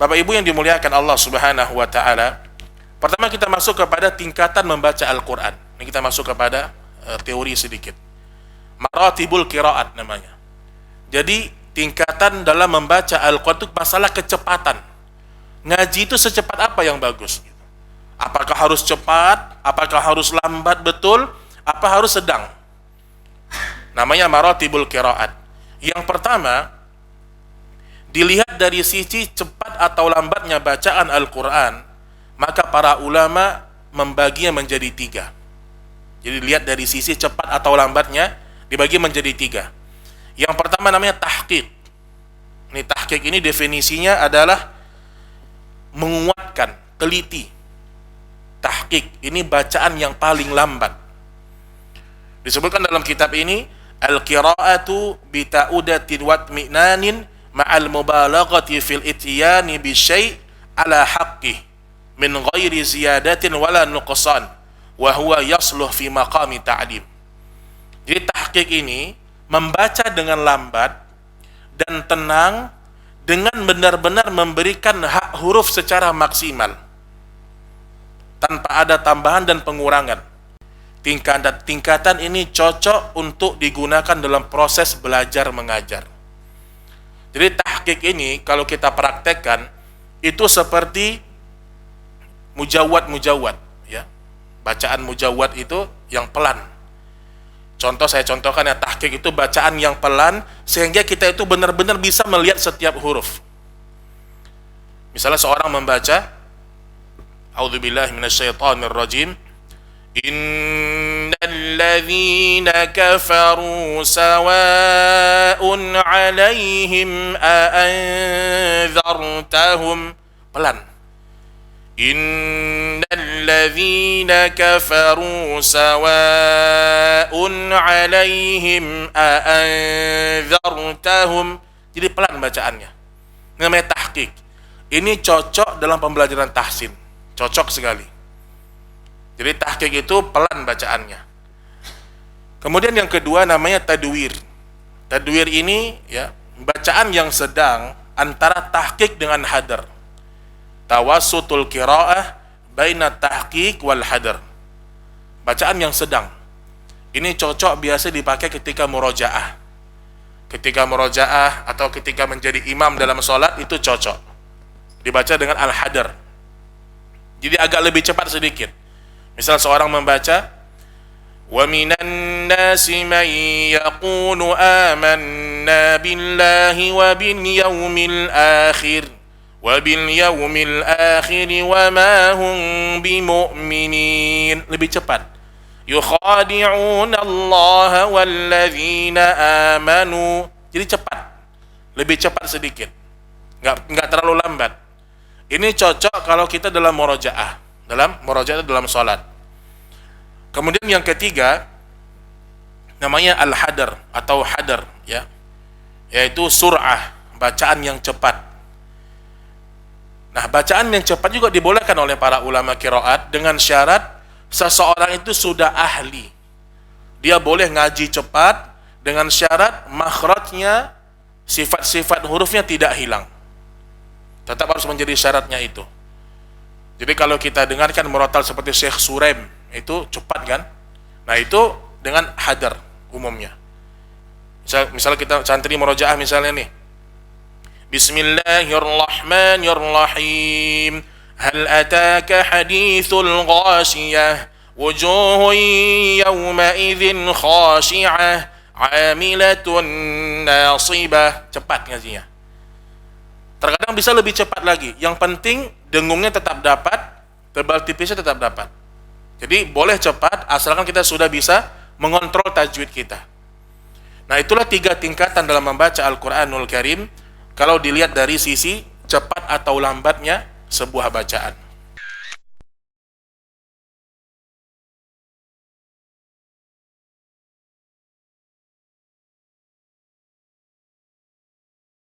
Bapak Ibu yang dimuliakan Allah Subhanahu wa taala, pertama kita masuk kepada tingkatan membaca Al-Qur'an. Ini kita masuk kepada teori sedikit. Maratibul qiraat namanya. Jadi tingkatan dalam membaca Al-Qur'an itu masalah kecepatan. Ngaji itu secepat apa yang bagus? Apakah harus cepat? Apakah harus lambat betul? Apa harus sedang? Namanya maratibul qiraat. Yang pertama, dilihat dari sisi cepat atau lambatnya bacaan Al-Quran, maka para ulama membaginya menjadi 3. Jadi lihat dari sisi cepat atau lambatnya dibagi menjadi 3. Yang pertama namanya tahqiq. Ini tahqiq ini definisinya adalah menguatkan, teliti. Tahqiq ini bacaan yang paling lambat. Disebutkan dalam kitab ini, al-qira'atu bita'udatin watmi'nanin ma'al mubalaghati fil ityani bi syai' ala haqqih min ghairi ziyadatin wala nuqsan wa huwa yasluh fi maqami ta'lim. Jadi tahqiq ini membaca dengan lambat dan tenang dengan benar-benar memberikan hak huruf secara maksimal tanpa ada tambahan dan pengurangan. Tingkatan ini cocok untuk digunakan dalam proses belajar mengajar. Jadi tahqiq ini kalau kita praktekkan itu seperti mujawwad ya. Bacaan mujawwad itu yang pelan. Contoh saya contohkan ya, tahqiq itu bacaan yang pelan sehingga kita itu benar-benar bisa melihat setiap huruf. Misalnya seorang membaca A'udzubillahi minasyaitonirrajim, innal ladzina kafaru sawa'un 'alaihim a'anzartahum, pelan. Innal ladzina kafaru sawa'un 'alaihim a'anzartahum. Jadi pelan bacaannya. Namanya tahqiq. Ini cocok dalam pembelajaran tahsin. Cocok sekali. Jadi tahqiq itu pelan bacaannya. Kemudian yang kedua namanya tadwir. Tadwir ini ya, bacaan yang sedang antara tahqiq dengan hadar. Tawassutul qiraah baina tahqiq wal hadar. Bacaan yang sedang. Ini cocok biasa dipakai ketika murojaah. Ketika murojaah atau ketika menjadi imam dalam sholat itu cocok. Dibaca dengan al-hadar. Jadi agak lebih cepat sedikit. Misal seorang membaca wa minan nasi man yaqulu amanna billahi wa bil yaumil akhir wa bil yaumil akhir wa ma hum bimu'minin. Lebih cepat. Yukhadi'una Allah walladzina amanu. Jadi cepat. Lebih cepat sedikit. Enggak terlalu lambat. Ini cocok kalau kita dalam murojaah. Dalam sholat. Kemudian yang ketiga namanya al-hadar atau hadar ya, yaitu sur'ah, bacaan yang cepat. Nah, bacaan yang cepat juga dibolehkan oleh para ulama qiraat dengan syarat seseorang itu sudah ahli. Dia boleh ngaji cepat dengan syarat makhrajnya, sifat-sifat hurufnya tidak hilang. Tetap harus menjadi syaratnya itu. Jadi kalau kita dengarkan murattal seperti Syekh Suraim, itu cepat kan? Nah itu dengan hadar umumnya. Misal kita santri murojaah misalnya nih. Bismillahirrahmanirrahim. Hal ataka hadithul ghashiyah. Wujuhun yawma idzin khashi'ah. Amilatun nasibah. Cepat ngajinya. Terkadang bisa lebih cepat lagi. Yang penting dengungnya tetap dapat, tebal tipisnya tetap dapat. Jadi boleh cepat asalkan kita sudah bisa mengontrol tajwid kita. Nah itulah 3 tingkatan dalam membaca Al-Quranul Karim kalau dilihat dari sisi cepat atau lambatnya sebuah bacaan.